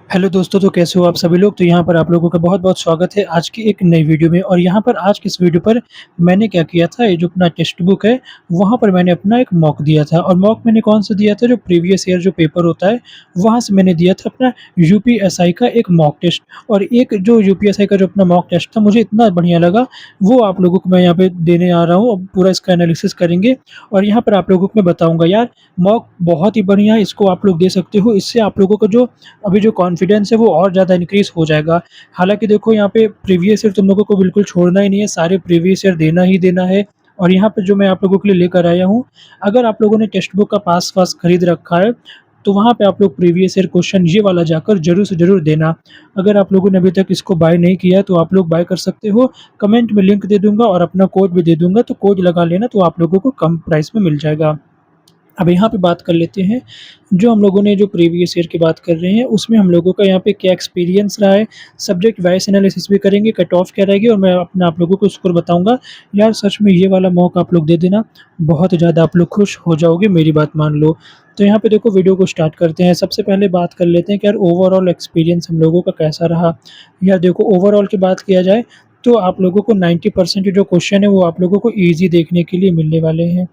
Hello दोस्तों, तो कैसे हो आप सभी लोग? तो यहाँ पर आप लोगों का बहुत-बहुत स्वागत है आज की एक नई वीडियो में। और यहाँ पर आज की इस वीडियो पर मैंने क्या किया था, ये जो अपना टेक्स्ट बुक है, वहाँ पर मैंने अपना एक मॉक दिया था। और मॉक मैंने कौन-सा दिया था, जो प्रीवियस ईयर जो पेपर होता है, वहाँ से मैंने दिया था अपना यूपीएसआई का एक मॉक टेस्ट। और एक जो यूपीएसआई का जो अपना मॉक टेस्ट था, मुझे इतना बढ़िया लगा, वो आप लोगों को मैं यहाँ पे देने आ रहा हूँ। अब पूरा इसका एनालिसिस करेंगे और यहाँ पर आप लोगों को मैं बताऊँगा यार, मॉक बहुत ही बढ़िया है, इसको आप लोग दे सकते हो। इससे आप लोगों का जो अभी जो कॉन्फिडेंस है वो और ज़्यादा इंक्रीज़ हो जाएगा। हालाँकि देखो, यहाँ पे प्रीवियस ईयर तुम लोगों को बिल्कुल छोड़ना ही नहीं है, सारे प्रीवियस ईयर देना ही देना है। और यहाँ पे जो मैं आप लोगों के लिए लेकर आया हूँ, अगर आप लोगों ने टेक्स्ट बुक का पास-वास खरीद रखा है, तो वहाँ पे आप लोग प्रीवियस ईयर क्वेश्चन ये वाला जाकर ज़रूर से ज़रूर देना। अगर आप लोगों ने अभी तक इसको बाय नहीं किया है, तो आप लोग बाय कर सकते हो। कमेंट में लिंक दे दूँगा और अपना कोड भी दे दूँगा, तो कोड लगा लेना, तो आप लोगों को कम प्राइस में मिल जाएगा। अब यहाँ पे बात कर लेते हैं, जो हम लोगों ने जो प्रीवियस ईयर की बात कर रहे हैं, उसमें हम लोगों का यहाँ पे क्या एक्सपीरियंस रहा है, सब्जेक्ट वाइज़ एनालिसिस भी करेंगे, कट ऑफ क्या रहेगी और मैं अपना आप लोगों को स्कोर बताऊँगा। यार सच में ये वाला मौका आप लोग दे देना, बहुत ज़्यादा आप लोग खुश हो जाओगे, मेरी बात मान लो। तो यहाँ पे देखो, वीडियो को स्टार्ट करते हैं। सबसे पहले बात कर लेते हैं कि यार ओवरऑल एक्सपीरियंस हम लोगों का कैसा रहा? यार देखो, ओवरऑल की बात किया जाए, तो आप लोगों को 90% जो क्वेश्चन है वो आप लोगों को ईज़ी देखने के लिए मिलने वाले हैं।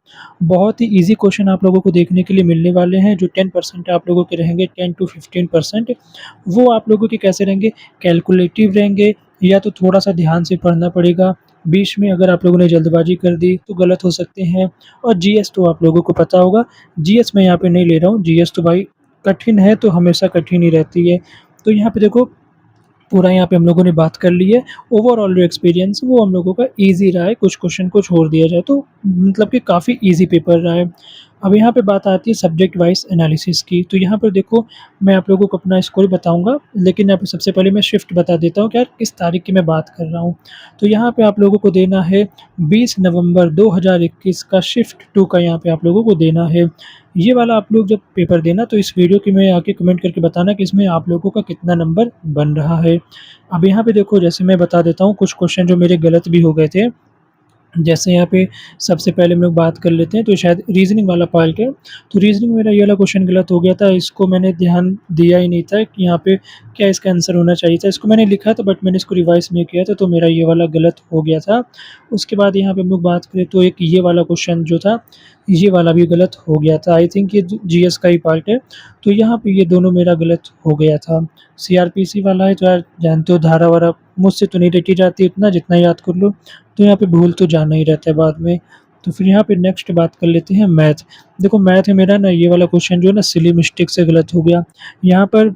बहुत ही ईज़ी क्वेश्चन आप लोगों को देखने के लिए मिलने वाले हैं। जो 10% आप लोगों के रहेंगे, 10 टू 15%, वो आप लोगों के कैसे रहेंगे, कैलकुलेटिव रहेंगे, या तो थोड़ा-सा ध्यान से पढ़ना पड़ेगा। बीच में अगर आप लोगों ने जल्दबाज़ी कर दी तो गलत हो सकते हैं। और जीएस तो आप लोगों को पता होगा, जीएस मैं यहाँ पे नहीं ले रहा हूँ, जीएस तो भाई कठिन है, तो हमेशा कठिन ही रहती है। तो यहाँ पे देखो, पूरा यहाँ पे हम लोगों ने बात कर ली है। ओवरऑल जो एक्सपीरियंस है वो हम लोगों का ईज़ी रहा है, कुछ क्वेश्चन को छोड़ दिया जाए तो मतलब कि काफ़ी ईज़ी पेपर रहा है। अब यहाँ पे बात आती है सब्जेक्ट वाइज़ एनालिसिस की, तो यहाँ पर देखो, मैं आप लोगों को अपना स्कोर बताऊँगा, लेकिन यहाँ पे सबसे पहले मैं शिफ्ट बता देता हूँ कि यार किस तारीख की मैं बात कर रहा हूँ। तो यहाँ पे आप लोगों को देना है 20 नवंबर 2021 का शिफ्ट 2 का यहाँ पे आप लोगों को देना है। ये वाला आप लोग जब पेपर देना, तो इस वीडियो की में आके कमेंट करके बताना कि इसमें आप लोगों का कितना नंबर बन रहा है। अब यहाँ पे देखो, जैसे मैं बता देता हूँ, कुछ क्वेश्चन जो मेरे गलत भी हो गए थे। जैसे यहाँ पे सबसे पहले हम लोग बात कर लेते हैं, तो शायद रीज़निंग वाला पार्ट है। तो रीज़निंग में मेरा ये वाला क्वेश्चन गलत हो गया था, इसको मैंने ध्यान दिया ही नहीं था कि यहाँ पे क्या इसका आंसर होना चाहिए था। इसको मैंने लिखा था, बट मैंने इसको रिवाइज़ नहीं किया था, तो मेरा ये वाला गलत हो गया था। उसके बाद यहाँ पे हम लोग बात करें, तो एक ये वाला क्वेश्चन जो था, ये वाला भी गलत हो गया था। आई थिंक ये जीएस का ही पार्ट है, तो यहाँ पे ये दोनों मेरा गलत हो गया था। सीआरपीसी वाला है, तो यार जानते हो, धारा-वारा मुझसे तो नहीं रटी जाती उतना, जितना याद कर लो। तो यहाँ पे भूल तो जाना ही रहता है बाद में। तो फिर यहाँ पे नेक्स्ट बात कर लेते हैं मैथ। देखो, मैथ में मेरा ना ये वाला क्वेश्चन जो है ना, सिली मिस्टेक से गलत हो गया। यहाँ पर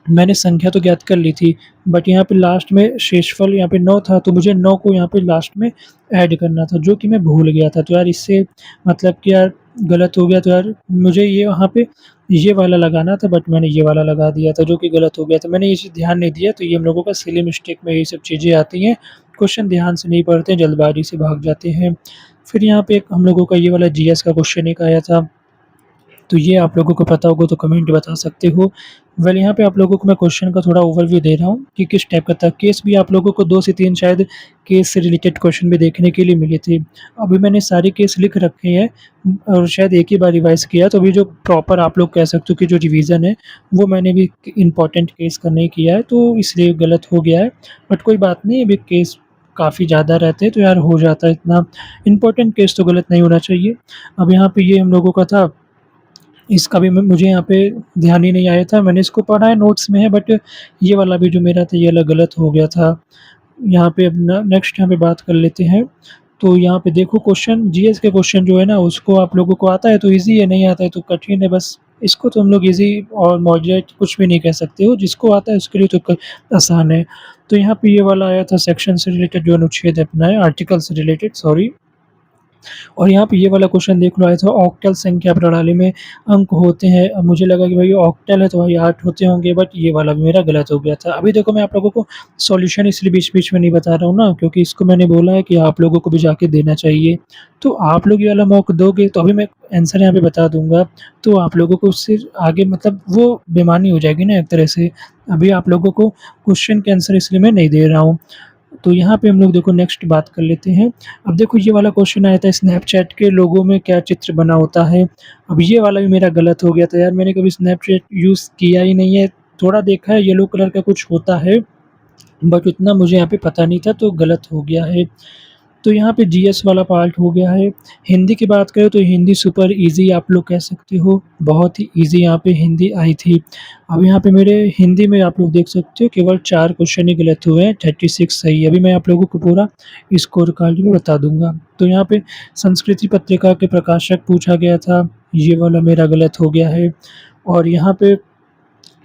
मैंने संख्या तो ज्ञात कर ली थी, बट यहाँ पे लास्ट में शेषफल यहाँ पे 9 था, तो मुझे 9 को यहाँ पे लास्ट में ऐड करना था, जो कि मैं भूल गया था। तो यार इससे मतलब कि यार गलत हो गया, तो यार मुझे ये वहाँ पे ये वाला लगाना था, बट मैंने ये वाला लगा दिया था, जो कि गलत हो गया था। मैंने ये चीज़ ध्यान नहीं दिया, तो ये हम लोगों का सिली मिस्टेक में ये सब चीज़ें आती हैं। क्वेश्चन ध्यान से नहीं पढ़ते हैं, जल्दबाज़ी से भाग जाते हैं। फिर यहाँ पे एक हम लोगों का ये वाला जीएस का क्वेश्चन एक आया था। तो ये आप लोगों को पता होगा तो कमेंट बता सकते हो। वेल, यहाँ पे आप लोगों को मैं क्वेश्चन का थोड़ा ओवरव्यू दे रहा हूँ कि किस टाइप का था। केस भी आप लोगों को 2 से 3 शायद केस से रिलेटेड क्वेश्चन भी देखने के लिए मिले थे। अभी मैंने सारे केस लिख रखे हैं और शायद एक ही बार रिवाइज़ किया, तो अभी जो प्रॉपर आप लोग कह सकते हो कि जो रिवीज़न है, वो मैंने भी इम्पोर्टेंट केस का नहीं किया है, तो इसलिए गलत हो गया है। बट कोई बात नहीं, अभी केस काफ़ी ज़्यादा रहते हैं, तो यार हो जाता है इतना। इम्पोर्टेंट केस तो गलत नहीं होना चाहिए। अब यहाँ पे ये हम लोगों का था, इसका भी मैं मुझे यहाँ पे ध्यान ही नहीं आया था, मैंने इसको पढ़ा है, नोट्स में है, बट ये वाला भी जो मेरा था, ये वाला गलत हो गया था। यहाँ पे अब न नेक्स्ट यहाँ पे बात कर लेते हैं। तो यहाँ पे देखो, क्वेश्चन जीएस के क्वेश्चन जो है ना, उसको आप लोगों को आता है तो ईज़ी है, नहीं आता है तो कठिन है बस। इसको तो हम लोग ईज़ी और मॉडरेट कुछ भी नहीं कह सकते हो, जिसको आता है उसके लिए तो आसान है। तो यहाँ पे ये वाला आया था, सेक्शन से रिलेटेड जो अनुच्छेद अपना है, आर्टिकल से रिलेटेड, सॉरी। और यहाँ पे ये वाला क्वेश्चन देख लो, आया था ऑक्टल संख्या प्रणाली में अंक होते हैं। अब मुझे लगा कि भाई ऑक्टल है तो भाई 8 होते होंगे, बट ये वाला भी मेरा गलत हो गया था। अभी देखो, मैं आप लोगों को सॉल्यूशन इसलिए बीच-बीच में नहीं बता रहा हूँ ना, क्योंकि इसको मैंने बोला है कि आप लोगों को भी जाके देना चाहिए। तो आप लोग ये वाला मौका दोगे तो अभी मैं आंसर यहाँ पे बता दूँगा, तो आप लोगों को उससे आगे मतलब वो बेईमानी हो जाएगी ना एक तरह से। अभी आप लोगों को क्वेश्चन के आंसर इसलिए मैं नहीं दे रहा हूँ। तो यहाँ पे हम लोग देखो नेक्स्ट बात कर लेते हैं। अब देखो, ये वाला क्वेश्चन आया था, स्नैपचैट के लोगो में क्या चित्र बना होता है? अब ये वाला भी मेरा गलत हो गया था यार, मैंने कभी स्नैपचैट यूज़ किया ही नहीं है, थोड़ा देखा है येलो कलर का कुछ होता है, बट उतना मुझे यहाँ पे पता नहीं था तो गलत हो गया है। तो यहाँ पे जीएस वाला पार्ट हो गया है। हिंदी की बात करें तो हिंदी सुपर ईज़ी आप लोग कह सकते हो, बहुत ही ईज़ी यहाँ पे हिंदी आई थी। अब यहाँ पे मेरे हिंदी में आप लोग देख सकते हो केवल 4 क्वेश्चन ही गलत हुए हैं, 36 सही है। अभी मैं आप लोगों को पूरा स्कोर कार्ड भी बता दूँगा। तो यहाँ पे संस्कृति पत्रिका के प्रकाशक पूछा गया था, ये वाला मेरा गलत हो गया है। और यहाँ पे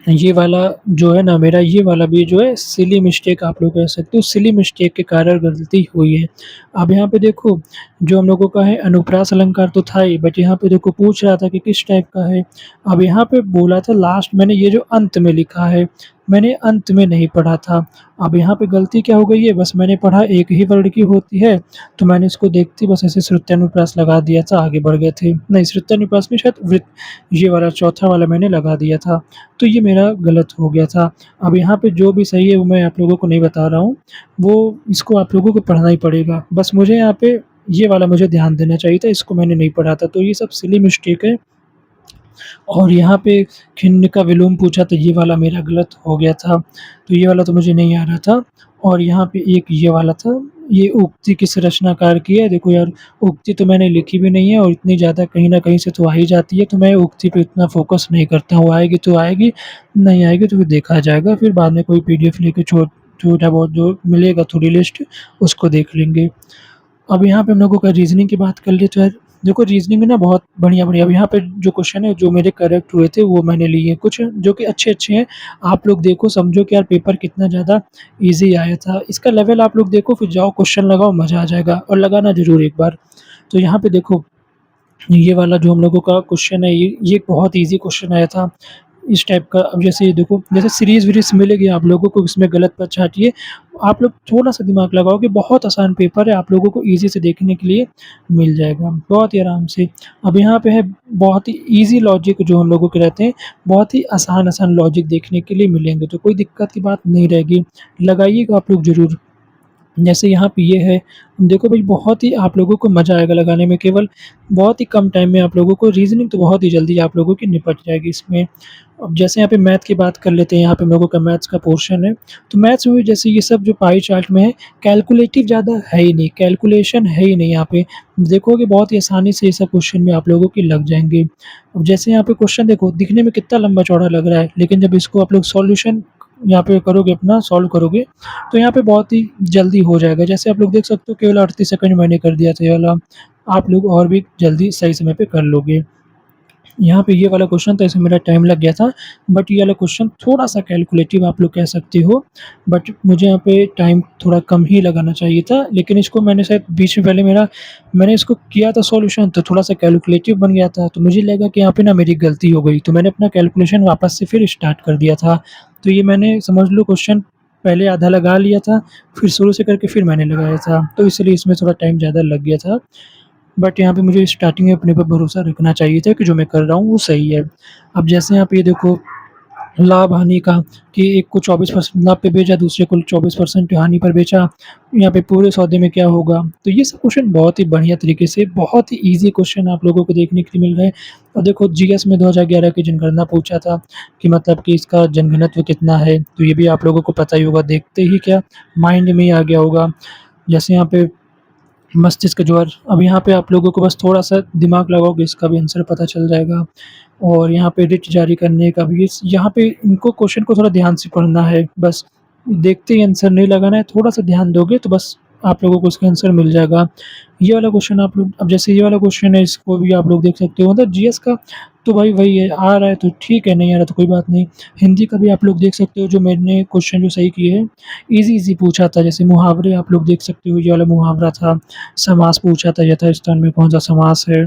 ये वाला जो है ना मेरा ये वाला भी जो है सिली मिस्टेक आप लोग कह सकते हो, सिली मिस्टेक के कारण गलती हुई है। अब यहाँ पे देखो जो हम लोगों का है अनुप्रास अलंकार तो था ही, बट यहाँ पे देखो पूछ रहा था कि किस टाइप का है। अब यहाँ पे बोला था लास्ट मैंने ये जो अंत में लिखा है, मैंने अंत में नहीं पढ़ा था। अब यहाँ पे गलती क्या हो गई है, बस मैंने पढ़ा एक ही वर्ड की होती है, तो मैंने इसको देखते ही बस ऐसे श्रुत्यानुप्रास लगा दिया था, आगे बढ़ गए थे। नहीं श्रुत्यानुप्रास नहीं शायद ये वाला चौथा वाला मैंने लगा दिया था। तो ये मेरा गलत हो गया था। अब यहाँ पे जो भी सही है वो मैं आप लोगों को नहीं बता रहा हूँ, वो इसको आप लोगों को पढ़ना ही पड़ेगा। बस मुझे यहाँ पे ये वाला मुझे ध्यान देना चाहिए था, इसको मैंने नहीं पढ़ा था, तो ये सब सिली मिस्टेक है। और यहाँ पे खिन्न का विलोम पूछा तो ये वाला मेरा गलत हो गया था, तो ये वाला तो मुझे नहीं आ रहा था। और यहाँ पे एक ये वाला था, ये उक्ति किस रचनाकार की है? देखो यार, उक्ति तो मैंने लिखी भी नहीं है और इतनी ज़्यादा कहीं न कहीं से तो आ ही जाती है, तो मैं उक्ति पे इतना फ़ोकस नहीं करता हूँ, आएगी तो आएगी, नहीं आएगी तो फिर देखा जाएगा, फिर बाद में कोई पीडीएफ लेके छोटा बहुत जो मिलेगा थोड़ी लिस्ट, उसको देख लेंगे। अब यहाँ पे हम लोगों का रीज़निंग की बात कर ले तो यार देखो रीज़निंग में ना बहुत बढ़िया-बढ़िया अब यहाँ पे जो क्वेश्चन है जो मेरे करेक्ट हुए थे वो मैंने लिए, कुछ जो कि अच्छे-अच्छे हैं। आप लोग देखो समझो कि यार पेपर कितना ज़्यादा ईज़ी आया था। इसका लेवल आप लोग देखो फिर जाओ क्वेश्चन लगाओ मज़ा आ जाएगा और लगाना ज़रूर एक बार। तो यहाँ पे देखो ये वाला जो हम लोगों का क्वेश्चन है ये बहुत ईज़ी क्वेश्चन आया था। इस टाइप का अब जैसे ये देखो जैसे सीरीज़-वीरीज़ मिलेगी आप लोगों को इसमें गलत मत छाटिए। आप लोग थोड़ा-सा दिमाग लगाओगे बहुत आसान पेपर है, आप लोगों को ईज़ी से देखने के लिए मिल जाएगा, बहुत ही आराम से। अब यहाँ पे है बहुत ही ईज़ी लॉजिक जो हम लोगों के रहते हैं, बहुत ही आसान-आसान लॉजिक देखने के लिए मिलेंगे, तो कोई दिक्कत की बात नहीं रहेगी। लगाइएगा आप लोग ज़रूर। जैसे यहाँ पे ये है, देखो भाई बहुत ही आप लोगों को मज़ा आएगा लगाने में, केवल बहुत ही कम टाइम में आप लोगों को रीज़निंग तो बहुत ही जल्दी आप लोगों की निपट जाएगी इसमें। अब जैसे यहाँ पे मैथ की बात कर लेते हैं, यहाँ पे हम लोगों का मैथ्स का पोर्शन है। तो मैथ्स में भी जैसे ये सब जो पाई चार्ट में है, कैलकुलेटिव ज़्यादा है ही नहीं, कैलकुलेशन है ही नहीं यहाँ पे। देखोगे बहुत ही आसानी से ये सब क्वेश्चन में आप लोगों के लग जाएँगे। अब जैसे यहाँ पे क्वेश्चन देखो दिखने में कितना लंबा-चौड़ा लग रहा है, लेकिन जब इसको आप लोग सॉल्यूशन यहाँ पे करोगे अपना सॉल्व करोगे, तो यहाँ पे बहुत ही जल्दी हो जाएगा। जैसे आप लोग देख सकते हो केवल 38 सेकंड मैंने कर दिया था ये वाला, आप लोग और भी जल्दी सही समय पे कर लोगे। यहाँ पे ये वाला क्वेश्चन था इसमें मेरा टाइम लग गया था, बट ये वाला क्वेश्चन थोड़ा-सा कैलकुलेटिव आप लोग कह सकते हो, बट मुझे यहाँ पे टाइम थोड़ा कम ही लगाना चाहिए था, लेकिन इसको मैंने शायद बीच में पहले मैंने इसको किया था सॉल्यूशन तो थोड़ा-सा कैलकुलेटिव बन गया था, तो मुझे लगा कि यहाँ पे ना मेरी गलती हो गई, तो मैंने अपना कैलकुलेशन वापस से फिर स्टार्ट कर दिया था। तो ये मैंने समझ लो क्वेश्चन पहले आधा लगा लिया था, फिर शुरू से करके फिर मैंने लगाया था, तो इसलिए इसमें थोड़ा टाइम ज़्यादा लग गया था। बट यहाँ पे मुझे स्टार्टिंग में अपने पे भरोसा रखना चाहिए था कि जो मैं कर रहा हूँ वो सही है। अब जैसे यहाँ पे ये देखो लाभ-हानि का कि एक को 24% लाभ पे बेचा, दूसरे को 24% हानि पर बेचा, यहाँ पे पूरे सौदे में क्या होगा? तो ये सब क्वेश्चन बहुत ही बढ़िया तरीके से, बहुत ही ईज़ी क्वेश्चन आप लोगों को देखने के लिए मिल रहे हैं। और देखो जीएस में 2011 की जनगणना पूछा था कि मतलब कि इसका जनघनत्व कितना है? तो ये भी आप लोगों को पता ही होगा, देखते ही क्या माइंड में ही आ गया होगा। जैसे यहाँ पे मस्तिष्क ज्वर, अब यहाँ पे आप लोगों को बस थोड़ा-सा दिमाग लगाओगे इसका भी आंसर पता चल जाएगा। और यहाँ पे रिट जारी करने का भी यहाँ पे इनको क्वेश्चन को थोड़ा ध्यान से पढ़ना है, बस देखते ही आंसर नहीं लगाना है, थोड़ा-सा ध्यान दोगे तो बस आप लोगों को इसका आंसर मिल जाएगा। ये वाला क्वेश्चन आप लोग अब जैसे ये वाला क्वेश्चन है इसको भी आप लोग देख सकते हो, मतलब जीएस का तो भाई वही है, आ रहा है तो ठीक है, नहीं आ रहा तो कोई बात नहीं। हिंदी का भी आप लोग देख सकते हो जो मैंने क्वेश्चन जो सही किए हैं, ईज़ी-ईज़ी पूछा था, जैसे मुहावरे आप लोग देख सकते हो, ये वाला मुहावरा था। समास पूछा था, यथास्थान में कौन-सा समास है?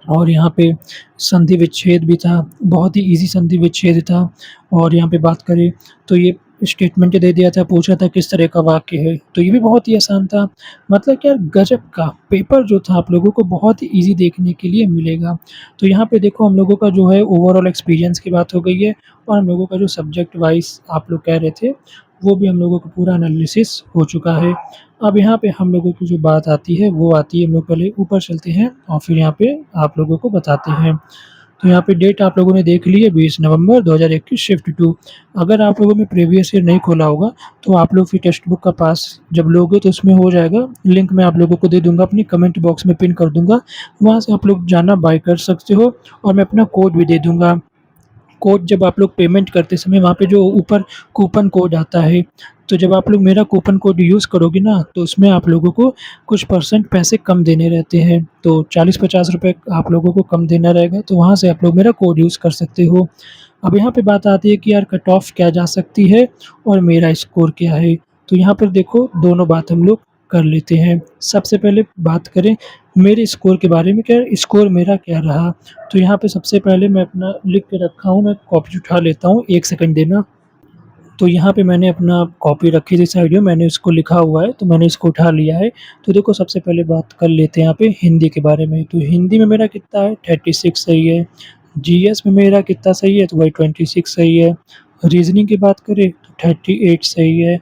और यहाँ पे संधि विच्छेद भी था, बहुत ही ईज़ी संधि विच्छेद था। और यहाँ पे बात करें तो ये स्टेटमेंट दे दिया था, पूछा था किस तरह का वाक्य है, तो ये भी बहुत ही आसान था। मतलब कि यार गज़ब का पेपर जो था आप लोगों को बहुत ही ईज़ी देखने के लिए मिलेगा। तो यहाँ पे देखो हम लोगों का जो है ओवरऑल एक्सपीरियंस की बात हो गई है और हम लोगों का जो सब्जेक्ट वाइज़ आप लोग कह रहे थे, वो भी हम लोगों का पूरा एनालिसिस हो चुका है। अब यहाँ पे हम लोगों की जो बात आती है, वो आती है हम लोग पहले ऊपर चलते हैं और फिर यहाँ पे आप लोगों को बताते हैं। तो यहाँ पे डेट आप लोगों ने देख ली है 20 नवंबर 2021 शिफ्ट 2। अगर आप लोगों ने प्रीवियस ईयर नहीं खोला होगा, तो आप लोग फिर टेक्स्ट बुक का पास जब लोगे तो उसमें हो जाएगा, लिंक मैं आप लोगों को दे दूँगा, अपनी कमेंट बॉक्स में पिन कर दूँगा। वहाँ से आप लोग जाना बाय कर सकते हो और मैं अपना कोड भी दे दूँगा। कोड जब आप लोग पेमेंट करते समय वहाँ पे जो ऊपर कूपन कोड आता है, तो जब आप लोग मेरा कूपन कोड यूज़ करोगे ना, तो उसमें आप लोगों को कुछ परसेंट पैसे कम देने रहते हैं। तो 40-50 रुपए आप लोगों को कम देना रहेगा, तो वहाँ से आप लोग मेरा कोड यूज़ कर सकते हो। अब यहाँ पे बात आती है कि यार कट ऑफ क्या जा सकती है और मेरा स्कोर क्या है? तो यहाँ पर देखो दोनों बात हम लोग कर लेते हैं। सबसे पहले बात करें मेरे स्कोर के बारे में, क्या स्कोर मेरा क्या रहा? तो यहाँ पे सबसे पहले मैं अपना लिख के रखा हूँ, मैं कॉपी उठा लेता हूँ, 1 सेकंड देना। तो यहाँ पे मैंने अपना कॉपी रखी थी साइड में, मैंने इसको लिखा हुआ है, तो मैंने इसको उठा लिया है। तो देखो सबसे पहले बात कर लेते हैं यहाँ पे हिंदी के बारे में। तो हिंदी में मेरा कितना है 36 सही है। जीएस में मेरा कितना सही है, तो वही 26 सही है। रीज़निंग की बात करें तो 38 सही है।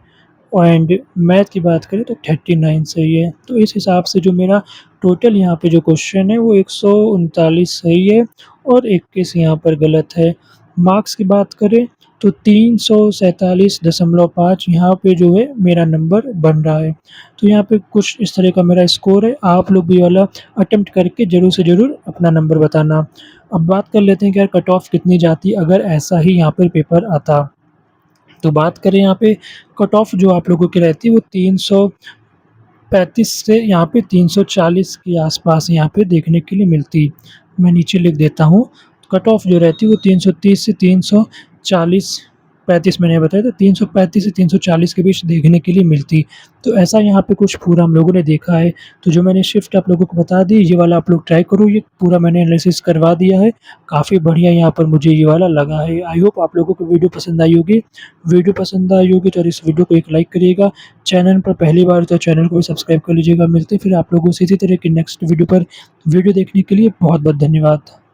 एंड मैथ की बात करें तो 39 सही है। तो इस हिसाब से जो मेरा टोटल यहाँ पे जो क्वेश्चन है वो 139 सही है और 21 यहाँ पर गलत है। मार्क्स की बात करें तो 347.5 यहाँ पे जो है मेरा नंबर बन रहा है। तो यहाँ पे कुछ इस तरह का मेरा स्कोर है। आप लोग भी ये वाला अटेम्प्ट करके ज़रूर से ज़रूर अपना नंबर बताना। अब बात कर लेते हैं कि यार कट ऑफ कितनी जाती अगर ऐसा ही यहाँ पर पेपर आता। तो बात करें यहाँ पे कट ऑफ जो आप लोगों की रहती है वो 335 से यहाँ पे 340 के आसपास यहाँ पे देखने के लिए मिलती। मैं नीचे लिख देता हूँ, कट ऑफ जो रहती है वो 330 से 340, 35 मैंने बताया था, 335 से 340 के बीच देखने के लिए मिलती। तो ऐसा यहाँ पे कुछ पूरा हम लोगों ने देखा है। तो जो मैंने शिफ्ट आप लोगों को बता दी, ये वाला आप लोग ट्राई करो, ये पूरा मैंने एनालिसिस करवा दिया है। काफ़ी बढ़िया यहाँ पर मुझे ये वाला लगा है। आई होप आप लोगों को वीडियो पसंद आई होगी। वीडियो पसंद आई होगी तो इस वीडियो को एक लाइक करिएगा। चैनल पर पहली बार तो चैनल को भी सब्सक्राइब कर लीजिएगा। मिलते हैं फिर आप लोगों से इसी तरह की नेक्स्ट वीडियो पर। वीडियो देखने के लिए बहुत-बहुत धन्यवाद।